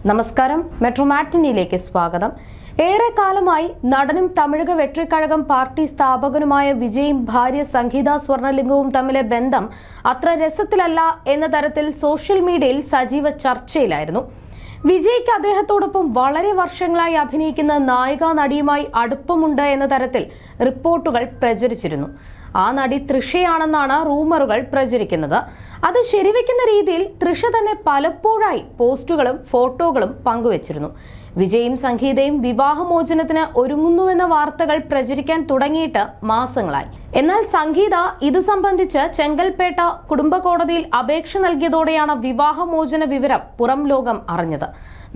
നമസ്കാരം. മെട്രോ മാറ്റിനിയിലേക്ക് സ്വാഗതം. ഏറെക്കാലമായി നടനും തമിഴക വെട്രിക്കഴകം പാർട്ടി സ്ഥാപകനുമായ വിജയും ഭാര്യ സംഗീത സ്വർണലിംഗവും തമ്മിലെ ബന്ധം അത്ര രസത്തിലല്ല എന്ന തരത്തിൽ സോഷ്യൽ മീഡിയയിൽ സജീവ ചർച്ചയിലായിരുന്നു. വിജയ്ക്ക് അദ്ദേഹത്തോടൊപ്പം വളരെ വർഷങ്ങളായി അഭിനയിക്കുന്ന നായികാ നടിയുമായി അടുപ്പമുണ്ട് എന്ന തരത്തിൽ റിപ്പോർട്ടുകൾ പ്രചരിച്ചിരുന്നു. ആ നടി തൃഷയാണെന്നാണ് റൂമറുകൾ പ്രചരിക്കുന്നത്. അത് ശരിവെക്കുന്ന രീതിയിൽ തൃഷ തന്നെ പലപ്പോഴായി പോസ്റ്റുകളും ഫോട്ടോകളും പങ്കുവച്ചിരുന്നു. വിജയും സംഗീതയും വിവാഹമോചനത്തിന് ഒരുങ്ങുന്നുവെന്ന വാർത്തകൾ പ്രചരിക്കാൻ തുടങ്ങിയിട്ട് മാസങ്ങളായി. എന്നാൽ സംഗീത ഇത് സംബന്ധിച്ച് ചെങ്കൽപ്പേട്ട കുടുംബ കോടതിയിൽ അപേക്ഷ നൽകിയതോടെയാണ് വിവാഹമോചന വിവരം പുറം ലോകം അറിഞ്ഞത്.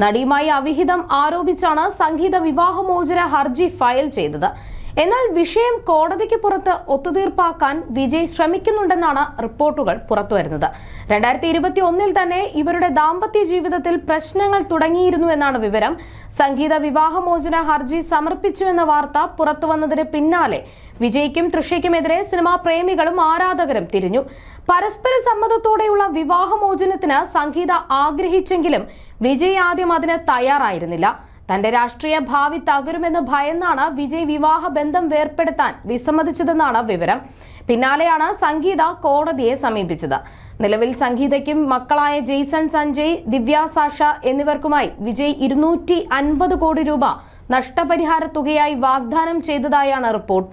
നടിയുമായി അവിഹിതം ആരോപിച്ചാണ് സംഗീത വിവാഹമോചന ഹർജി ഫയൽ ചെയ്തത്. എന്നാൽ വിഷയം കോടതിക്ക് പുറത്ത് ഒത്തുതീർപ്പാക്കാൻ വിജയ് ശ്രമിക്കുന്നുണ്ടെന്നാണ് റിപ്പോർട്ടുകൾ പുറത്തുവരുന്നത്. 2021 തന്നെ ഇവരുടെ ദാമ്പത്യ ജീവിതത്തിൽ പ്രശ്നങ്ങൾ തുടങ്ങിയിരുന്നുവെന്നാണ് വിവരം. സംഗീത വിവാഹമോചന ഹർജി സമർപ്പിച്ചുവെന്ന വാർത്ത പുറത്തുവന്നതിന് പിന്നാലെ വിജയ്ക്കും തൃഷയ്ക്കുമെതിരെ സിനിമാ പ്രേമികളും ആരാധകരും തിരിഞ്ഞു. പരസ്പര സമ്മതത്തോടെയുള്ള വിവാഹമോചനത്തിന് സംഗീത ആഗ്രഹിച്ചെങ്കിലും വിജയ് ആദ്യം അതിന് തയ്യാറായിരുന്നില്ല. തന്റെ രാഷ്ട്രീയ ഭാവി തകരുമെന്ന് ഭയന്നാണ് വിജയ് വിവാഹ ബന്ധം വേർപെടുത്താൻ വിസമ്മതിച്ചതെന്നാണ് വിവരം. പിന്നാലെയാണ് സംഗീത കോടതിയെ സമീപിച്ചത്. നിലവിൽ സംഗീതയ്ക്കും മക്കളായ ജെയ്സൺ സഞ്ജയ്, ദിവ്യ സാഷ എന്നിവർക്കുമായി വിജയ് 250 കോടി രൂപ നഷ്ടപരിഹാര തുകയായി വാഗ്ദാനം ചെയ്തതായാണ് റിപ്പോർട്ട്.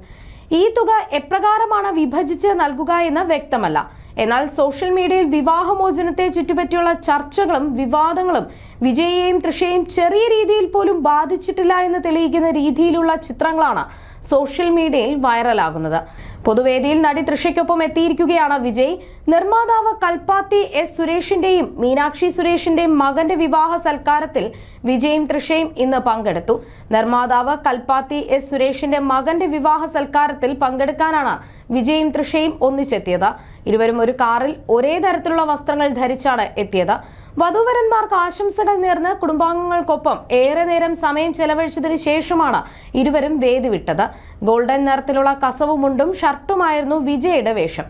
ഈ തുക എപ്രകാരമാണ് വിഭജിച്ച് നൽകുക എന്ന് വ്യക്തമല്ല. എന്നാൽ സോഷ്യൽ മീഡിയയിൽ വിവാഹമോചനത്തെ ചുറ്റിപ്പറ്റിയുള്ള ചർച്ചകളും വിവാദങ്ങളും വിജയെയും തൃഷയെയും ചെറിയ രീതിയിൽ പോലും ബാധിച്ചിട്ടില്ല എന്ന് തെളിയിക്കുന്ന രീതിയിലുള്ള ചിത്രങ്ങളാണ് സോഷ്യൽ മീഡിയയിൽ വൈറലാകുന്നത്. പൊതുവേദിയിൽ നടി തൃഷയ്ക്കൊപ്പം എത്തിയിരിക്കുകയാണ് വിജയ്. നിർമ്മാതാവ് കൽപ്പാത്തി എസ് സുരേഷിന്റെയും മീനാക്ഷി സുരേഷിന്റെയും മകന്റെ വിവാഹ സൽക്കാരത്തിൽ വിജയും തൃഷയും ഇന്ന് പങ്കെടുത്തു. നിർമ്മാതാവ് കൽപ്പാത്തി എസ് സുരേഷിന്റെ മകന്റെ വിവാഹ സൽക്കാരത്തിൽ പങ്കെടുക്കാനാണ് വിജയും തൃഷയും ഒന്നിച്ചെത്തിയത്. ഇരുവരും ഒരു കാറിൽ ഒരേ തരത്തിലുള്ള വസ്ത്രങ്ങൾ ധരിച്ചാണ് എത്തിയത്. വധൂവരന്മാർക്ക് ആശംസകൾ നേർന്ന് കുടുംബാംഗങ്ങൾക്കൊപ്പം ഏറെ നേരം സമയം ചെലവഴിച്ചതിന് ശേഷമാണ് ഇരുവരും വേദി വിട്ടത്. ഗോൾഡൻ നിറത്തിലുള്ള കസവ് മുണ്ടും ഷർട്ടുമായിരുന്നു വിജയുടെ വേഷം.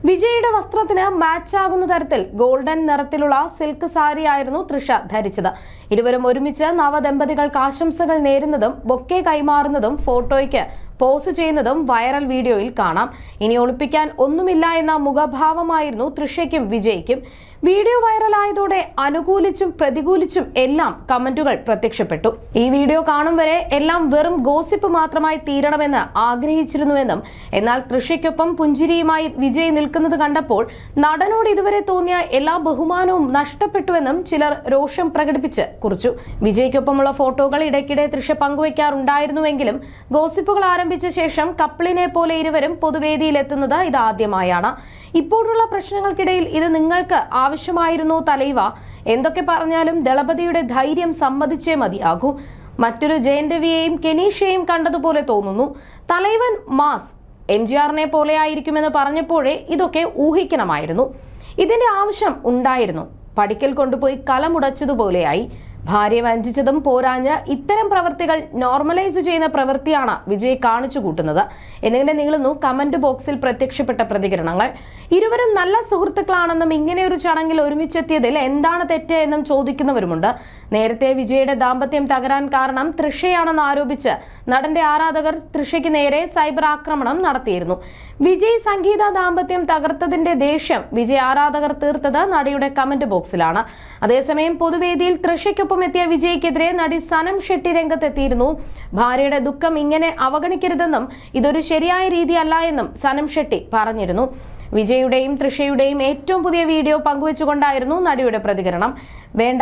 വിജയുടെ വസ്ത്രത്തിന് മാച്ചാകുന്ന തരത്തിൽ ഗോൾഡൻ നിറത്തിലുള്ള സിൽക്ക് സാരിയായിരുന്നു തൃഷ ധരിച്ചത്. ഇരുവരും ഒരുമിച്ച് നവദമ്പതികൾക്ക് ആശംസകൾ നേരുന്നതും ബൊക്കെ കൈമാറുന്നതും ഫോട്ടോയ്ക്ക് പോസ്റ്റ് ചെയ്യുന്നതും വൈറൽ വീഡിയോയിൽ കാണാം. ഇനി ഒളിപ്പിക്കാൻ ഒന്നുമില്ല എന്ന മുഖഭാവമായിരുന്നു തൃഷയ്ക്കും വിജയ്ക്കും. വീഡിയോ വൈറലായതോടെ അനുകൂലിച്ചും പ്രതികൂലിച്ചും എല്ലാം കമന്റുകൾ പ്രത്യക്ഷപ്പെട്ടു. ഈ വീഡിയോ കാണും വരെ എല്ലാം വെറും ഗോസിപ്പ് മാത്രമായി തീരണമെന്ന് ആഗ്രഹിച്ചിരുന്നുവെന്നും എന്നാൽ തൃഷയ്ക്കൊപ്പം പുഞ്ചിരിയുമായി വിജയ് നിൽക്കുന്നത് കണ്ടപ്പോൾ നടനോട് ഇതുവരെ തോന്നിയ എല്ലാ ബഹുമാനവും നഷ്ടപ്പെട്ടുവെന്നും ചിലർ രോഷം പ്രകടിപ്പിച്ച് കുറിച്ചു. വിജയ്ക്കൊപ്പമുള്ള ഫോട്ടോകൾ ഇടയ്ക്കിടെ തൃഷ പങ്കുവയ്ക്കാറുണ്ടായിരുന്നുവെങ്കിലും ഗോസിപ്പുകൾ ആരംഭിച്ച ശേഷം കപ്പിളിനെ പോലെ ഇരുവരും പൊതുവേദിയിൽ എത്തുന്നത് ഇതാദ്യമായാണ്. ഇപ്പോഴുള്ള പ്രശ്നങ്ങൾക്കിടയിൽ ഇത് നിങ്ങൾക്ക് ആവശ്യമായിരുന്നോ തലൈവ? എന്തൊക്കെ പറഞ്ഞാലും ദളപതിയുടെ ധൈര്യം സമ്മതിച്ചേ മതിയാകൂ. മറ്റൊരു ജയൻ രവിയെയും കെനീഷയെയും കണ്ടതുപോലെ തോന്നുന്നു. തലൈവൻ മാസ് MGRനെ പോലെ ആയിരിക്കുമെന്ന് പറഞ്ഞപ്പോഴേ ഇതൊക്കെ ഊഹിക്കണമായിരുന്നു. ഇതിന്റെ ആവശ്യം ഉണ്ടായിരുന്നു. പഠിക്കൽ കൊണ്ടുപോയി കലമുടച്ചതുപോലെയായി. ഭാര്യയെ വഞ്ചിച്ചതും പോരാഞ്ഞ് ഇത്തരം പ്രവൃത്തികൾ നോർമലൈസ് ചെയ്യുന്ന പ്രവൃത്തിയാണ് വിജയ് കാണിച്ചു കൂട്ടുന്നത് എന്നിങ്ങനെ നീളുന്നു കമന്റ് ബോക്സിൽ പ്രത്യക്ഷപ്പെട്ട പ്രതികരണങ്ങൾ. ഇരുവരും നല്ല സുഹൃത്തുക്കളാണെന്നും ഇങ്ങനെ ഒരു ചടങ്ങിൽ ഒരുമിച്ചെത്തിയതിൽ എന്താണ് തെറ്റ് എന്നും ചോദിക്കുന്നവരുമുണ്ട്. നേരത്തെ വിജയുടെ ദാമ്പത്യം തകരാൻ കാരണം തൃഷയാണെന്ന് ആരോപിച്ച് നടന്റെ ആരാധകർ തൃഷയ്ക്ക് നേരെ സൈബർ ആക്രമണം നടത്തിയിരുന്നു. വിജയ് സംഗീത ദാമ്പത്യം തകർത്തതിന്റെ ദേഷ്യം വിജയ് ആരാധകർ തീർത്തത് നടിയുടെ കമന്റ് ബോക്സിലാണ്. അതേസമയം പൊതുവേദിയിൽ തൃഷയ്ക്കൊപ്പം എത്തിയ വിജയ്ക്കെതിരെ നടി സനം ഷെട്ടി രംഗത്തെത്തിയിരുന്നു. ഭാര്യയുടെ ദുഃഖം ഇങ്ങനെ അവഗണിക്കരുതെന്നും ഇതൊരു ശരിയായ രീതിയല്ല എന്നും സനം ഷെട്ടി പറഞ്ഞിരുന്നു. വിജയുടെയും തൃഷയുടെയും ഏറ്റവും പുതിയ വീഡിയോ പങ്കുവെച്ചുകൊണ്ടായിരുന്നു നടിയുടെ പ്രതികരണം. വേണ്ട,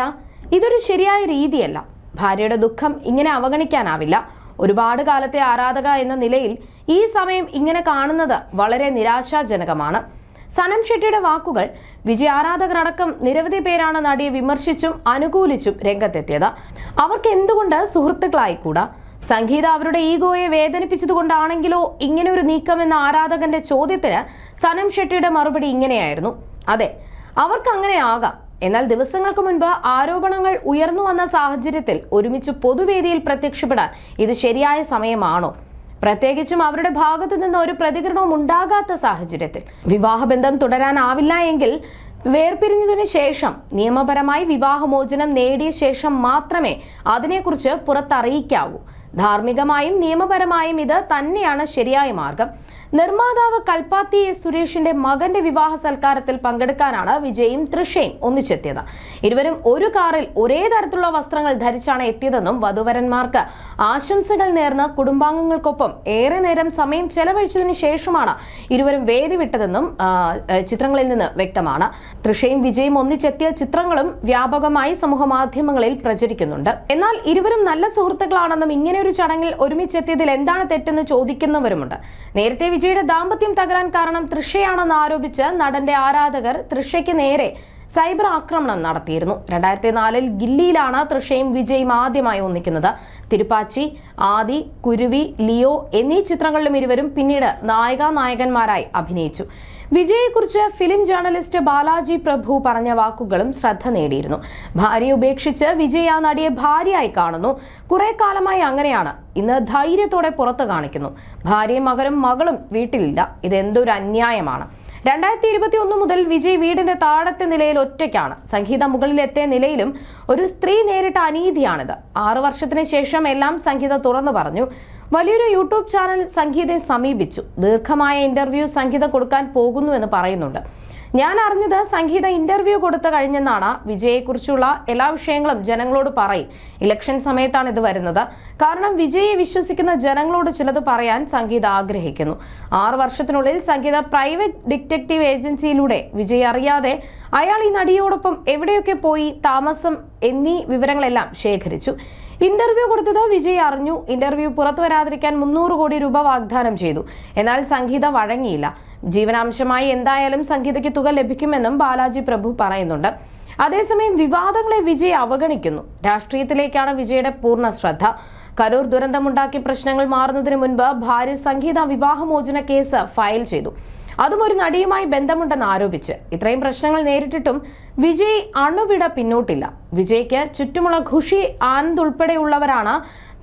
ഇതൊരു ശരിയായ രീതിയല്ല. ഭാര്യയുടെ ദുഃഖം ഇങ്ങനെ അവഗണിക്കാനാവില്ല. ഒരുപാട് കാലത്തെ ആരാധക എന്ന നിലയിൽ ഈ സമയം ഇങ്ങനെ കാണുന്നത് വളരെ നിരാശാജനകമാണ്. സനം ഷെട്ടിയുടെ വാക്കുകൾ. വിജയ് ആരാധകരടക്കം നിരവധി പേരാണ് നടിയെ വിമർശിച്ചും അനുകൂലിച്ചും രംഗത്തെത്തിയത്. അവർക്ക് എന്തുകൊണ്ട് സുഹൃത്തുക്കളായിക്കൂടാ? സംഗീത അവരുടെ ഈഗോയെ വേദനിപ്പിച്ചതുകൊണ്ടാണെങ്കിലോ ഇങ്ങനെ ഒരു നീക്കം എന്ന ആരാധകന്റെ ചോദ്യത്തിന് സനം ഷെട്ടിയുടെ മറുപടി ഇങ്ങനെയായിരുന്നു. അതെ, അവർക്ക് അങ്ങനെ ആകാം. എന്നാൽ ദിവസങ്ങൾക്ക് മുൻപ് ആരോപണങ്ങൾ ഉയർന്നു വന്ന സാഹചര്യത്തിൽ ഒരുമിച്ച് പൊതുവേദിയിൽ പ്രത്യക്ഷപ്പെടാൻ ഇത് ശരിയായ സമയമാണോ? പ്രത്യേകിച്ചും അവരുടെ ഭാഗത്തു നിന്ന് ഒരു പ്രതികരണവും ഉണ്ടാകാത്ത സാഹചര്യത്തിൽ വിവാഹബന്ധം തുടരാനാവില്ല എങ്കിൽ വേർപിരിഞ്ഞതിനു ശേഷം നിയമപരമായി വിവാഹമോചനം നേടിയ ശേഷം മാത്രമേ അതിനെക്കുറിച്ച് പുറത്തറിയിക്കാവൂ. ധാർമ്മികമായും നിയമപരമായും ഇത് തന്നെയാണ് ശരിയായ മാർഗം. നിർമ്മാതാവ് കൽപ്പാത്തി എസ് സുരേഷിന്റെ മകന്റെ വിവാഹ സൽക്കാരത്തിൽ പങ്കെടുക്കാനാണ് വിജയും തൃഷയും ഒന്നിച്ചെത്തിയത്. ഇരുവരും ഒരു കാറിൽ ഒരേ തരത്തിലുള്ള വസ്ത്രങ്ങൾ ധരിച്ചാണ് എത്തിയതെന്നും വധുവരന്മാർക്ക് ആശംസകൾ നേർന്ന് കുടുംബാംഗങ്ങൾക്കൊപ്പം ഏറെ നേരം സമയം ചെലവഴിച്ചതിനു ശേഷമാണ് ഇരുവരും വേദി വിട്ടതെന്നും ചിത്രങ്ങളിൽ നിന്ന് വ്യക്തമാണ്. തൃഷയും വിജയും ഒന്നിച്ചെത്തിയ ചിത്രങ്ങളും വ്യാപകമായി സമൂഹ മാധ്യമങ്ങളിൽ പ്രചരിക്കുന്നുണ്ട്. എന്നാൽ ഇരുവരും നല്ല സുഹൃത്തുക്കളാണെന്നും ഇങ്ങനെയൊരു ചടങ്ങിൽ ഒരുമിച്ചെത്തിയതിൽ എന്താണ് തെറ്റെന്ന് ചോദിക്കുന്നവരുമുണ്ട്. നേരത്തെ വിജയുടെ ദാമ്പത്യം തകരാൻ കാരണം തൃഷയാണെന്ന് ആരോപിച്ച് നടന്റെ ആരാധകർ തൃഷയ്ക്ക് നേരെ സൈബർ ആക്രമണം നടത്തിയിരുന്നു. 2004 ഗില്ലിയിലാണ് തൃഷയും വിജയും ആദ്യമായി ഒന്നിക്കുന്നത്. തിരുപ്പാച്ചി, ആദി, കുരുവി, ലിയോ എന്നീ ചിത്രങ്ങളിലും ഇരുവരും പിന്നീട് നായകന്മാരായി അഭിനയിച്ചു. വിജയെക്കുറിച്ച് ഫിലിം ജേർണലിസ്റ്റ് ബാലാജി പ്രഭു പറഞ്ഞ വാക്കുകളും ശ്രദ്ധ നേടിയിരുന്നു. ഭാര്യയെ ഉപേക്ഷിച്ച് വിജയ് ആ നടിയെ ഭാര്യയായി കാണുന്നു. കുറെ കാലമായി അങ്ങനെയാണ്. ഇന്ന് ധൈര്യത്തോടെ പുറത്തു കാണിക്കുന്നു. ഭാര്യയും മകളും വീട്ടിലില്ല. ഇതെന്തൊരു അന്യായമാണ്. 2021 മുതൽ വിജയ് വീടിന്റെ താഴത്തെ നിലയിൽ ഒറ്റയ്ക്കാണ്. സംഗീത മുകളിലെത്തിയ നിലയിലും ഒരു സ്ത്രീ നേരിട്ട അനീതിയാണിത്. 6 വർഷത്തിന് ശേഷം എല്ലാം സംഗീത തുറന്നു പറഞ്ഞു. വലിയൊരു യൂട്യൂബ് ചാനൽ സംഗീതയെ സമീപിച്ചു. ദീർഘമായ ഇന്റർവ്യൂ സംഗീത കൊടുക്കാൻ പോകുന്നുവെന്ന് പറയുന്നുണ്ട്. ഞാൻ അറിഞ്ഞത് സംഗീത ഇന്റർവ്യൂ കൊടുത്തു കഴിഞ്ഞെന്നാണ്. വിജയെക്കുറിച്ചുള്ള എല്ലാ വിഷയങ്ങളും ജനങ്ങളോട് പറയും. ഇലക്ഷൻ സമയത്താണ് ഇത് വരുന്നത്. കാരണം വിജയെ വിശ്വസിക്കുന്ന ജനങ്ങളോട് ചിലത് പറയാൻ സംഗീത ആഗ്രഹിക്കുന്നു. 6 വർഷത്തിനുള്ളിൽ സംഗീത പ്രൈവറ്റ് ഡിറ്റക്റ്റീവ് ഏജൻസിയിലൂടെ വിജയ് അറിയാതെ അയാൾ ഈ നടിയോടൊപ്പം എവിടെയൊക്കെ പോയി താമസം എന്നീ വിവരങ്ങളെല്ലാം ശേഖരിച്ചു. ഇന്റർവ്യൂ കൊടുത്തത് വിജയ് അറിഞ്ഞു. ഇന്റർവ്യൂ പുറത്തു വരാതിരിക്കാൻ 300 കോടി രൂപ വാഗ്ദാനം ചെയ്തു. എന്നാൽ സംഗീത വഴങ്ങിയില്ല. ജീവനാംശമായി എന്തായാലും സംഗീതയ്ക്ക് തുക ലഭിക്കുമെന്നും ബാലാജി പ്രഭു പറയുന്നുണ്ട്. അതേസമയം വിവാദങ്ങളെ വിജയ് അവഗണിക്കുന്നു. രാഷ്ട്രീയത്തിലേക്കാണ് വിജയുടെ പൂർണ്ണ ശ്രദ്ധ. കരൂർ ദുരന്തമുണ്ടാക്കി പ്രശ്നങ്ങൾ മാറുന്നതിന് മുൻപ് ഭാര്യ സംഗീത വിവാഹമോചന കേസ് ഫയൽ ചെയ്തു. അതും ഒരു നടിയുമായി ബന്ധമുണ്ടെന്ന് ആരോപിച്ച്. ഇത്രയും പ്രശ്നങ്ങൾ നേരിട്ടിട്ടും വിജയ് അണുവിട പിന്നോട്ടില്ല. വിജയ്ക്ക് ചുറ്റുമുള്ള ഖുഷി, ആനന്ദ് ഉൾപ്പെടെയുള്ളവരാണ്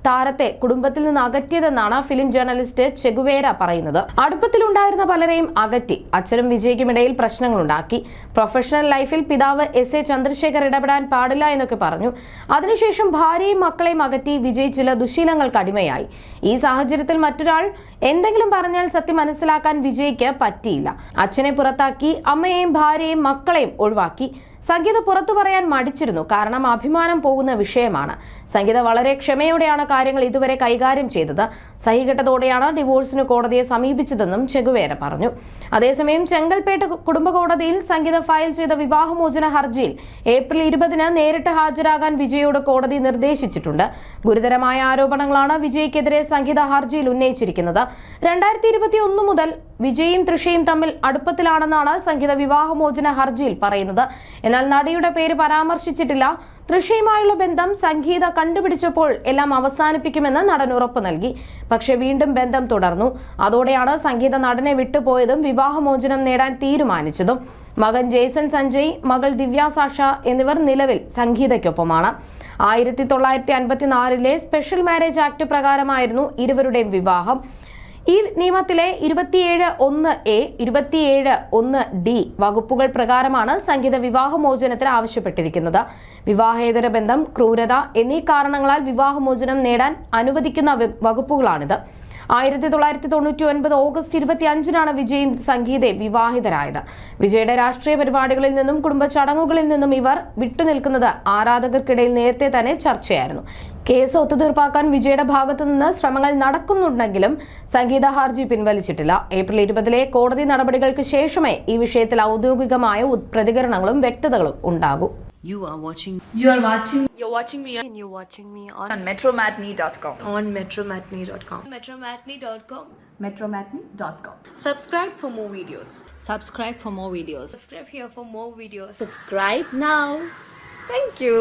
താരത്തെ കുടുംബത്തിൽ നിന്ന് അകറ്റിയതെന്നാണ് ഫിലിം ജേർണലിസ്റ്റ് ചെഗുവേര പറയുന്നത്. അടുപ്പത്തിലുണ്ടായിരുന്ന പലരെയും അകറ്റി. അച്ഛനും വിജയ്ക്കും ഇടയിൽ പ്രശ്നങ്ങളുണ്ടാക്കി. പ്രൊഫഷണൽ ലൈഫിൽ പിതാവ് എസ് എ ചന്ദ്രശേഖർ ഇടപെടാൻ പാടില്ല എന്നൊക്കെ പറഞ്ഞു. അതിനുശേഷം ഭാര്യയും മക്കളെയും അകറ്റി വിജയ് ചില ദുശീലങ്ങൾക്ക് അടിമയായി. ഈ സാഹചര്യത്തിൽ മറ്റൊരാൾ എന്തെങ്കിലും പറഞ്ഞാൽ സത്യം മനസ്സിലാക്കാൻ വിജയ്ക്ക് പറ്റിയില്ല. അച്ഛനെ പുറത്താക്കി, അമ്മയെയും ഭാര്യയെയും മക്കളെയും ഒഴിവാക്കി. സംഗീത പുറത്തു പറയാൻ മടിച്ചിരുന്നു. കാരണം അഭിമാനം പോകുന്ന വിഷയമാണ്. സംഗീത വളരെ ക്ഷമയോടെയാണ് കാര്യങ്ങൾ ഇതുവരെ കൈകാര്യം ചെയ്തത്. സഹികെട്ടതോടെയാണ് ഡിവോഴ്സിന് കോടതിയെ സമീപിച്ചതെന്നും ചെഗുവേര പറഞ്ഞു. അതേസമയം ചെങ്കൽപ്പേട്ട് കുടുംബ കോടതിയിൽ സംഗീത ഫയൽ ചെയ്ത വിവാഹമോചന ഹർജിയിൽ ഏപ്രിൽ 20 നേരിട്ട് ഹാജരാകാൻ വിജയോട് കോടതി നിർദ്ദേശിച്ചിട്ടുണ്ട്. ഗുരുതരമായ ആരോപണങ്ങളാണ് വിജയ്ക്കെതിരെ സംഗീത ഹർജിയിൽ ഉന്നയിച്ചിരിക്കുന്നത്. 2021 മുതൽ വിജയും തൃഷയും തമ്മിൽ അടുപ്പത്തിലാണെന്നാണ് സംഗീത വിവാഹമോചന ഹർജിയിൽ പറയുന്നത്. എന്നാൽ നടിയുടെ പേര് പരാമർശിച്ചിട്ടില്ല. തൃഷയുമായുള്ള ബന്ധം സംഗീത കണ്ടുപിടിച്ചപ്പോൾ എല്ലാം അവസാനിപ്പിക്കുമെന്ന് നടൻ ഉറപ്പു നൽകി. പക്ഷെ വീണ്ടും ബന്ധം തുടർന്നു. അതോടെയാണ് സംഗീത നടനെ വിട്ടുപോയതും വിവാഹമോചനം നേടാൻ തീരുമാനിച്ചതും. മകൻ ജേസൺ സഞ്ജയ്, മകൾ ദിവ്യ സാഷ എന്നിവർ നിലവിൽ സംഗീതയ്ക്കൊപ്പമാണ്. 1954 സ്പെഷ്യൽ മാരേജ് ആക്ട് പ്രകാരമായിരുന്നു ഇരുവരുടെയും വിവാഹം. ഈ നിയമത്തിലെ 27(1)(a), 27(1)(d) വകുപ്പുകൾ പ്രകാരമാണ് സംഗീത വിവാഹമോചനത്തിന് ആവശ്യപ്പെട്ടിരിക്കുന്നത്. വിവാഹേതര ബന്ധം, ക്രൂരത എന്നീ കാരണങ്ങളാൽ വിവാഹമോചനം നേടാൻ അനുവദിക്കുന്ന വകുപ്പുകളാണിത്. 1999 ഓഗസ്റ്റ് 25 വിജയും സംഗീതയും വിവാഹിതരായത്. വിജയുടെ രാഷ്ട്രീയ പരിപാടികളിൽ നിന്നും കുടുംബ ചടങ്ങുകളിൽ നിന്നും ഇവർ വിട്ടുനിൽക്കുന്നത് ആരാധകർക്കിടയിൽ നേരത്തെ തന്നെ ചർച്ചയായിരുന്നു. കേസ് ഒത്തുതീർപ്പാക്കാൻ വിജയുടെ ഭാഗത്തുനിന്ന് ശ്രമങ്ങൾ നടക്കുന്നുണ്ടെങ്കിലും സംഗീത ഹർജി പിൻവലിച്ചിട്ടില്ല. ഏപ്രിൽ 20 കോടതി നടപടികൾക്ക് ശേഷമേ ഈ വിഷയത്തിൽ ഔദ്യോഗികമായ പ്രതികരണങ്ങളും വ്യക്തതകളും ഉണ്ടാകൂ. You're watching me on metromatney.com. metromatney.com. Subscribe for more videos. Subscribe for more videos. Subscribe here for more videos. Subscribe now. Thank you.